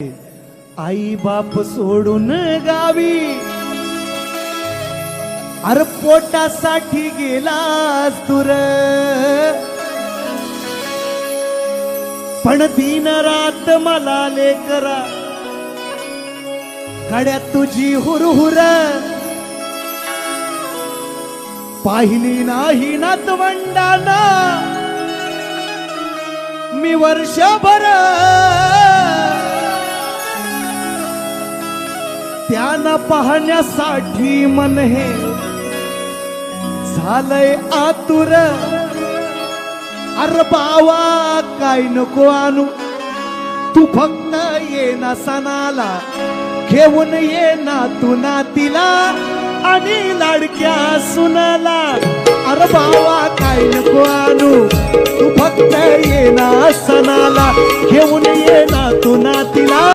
आई बाप सोडून गावी अरे पोटासाठी गेलास दूर, पण दिन रात मला लेकरा गड्यात तुझी हुरहुर पाहिली नाही नातवंडाना मी वर्षभर, त्यांना पाहण्यासाठी मन हे झालंय आतुर. अरे बावा काय नको आणू, तू फक्त ये ना सणाला, घेऊन ये ना तू नातीला आणि लाडक्या सुनाला. अरे बावा काय नको आणू, तू फक्त ये ना सणाला, घेऊन ये ना तू नातीला.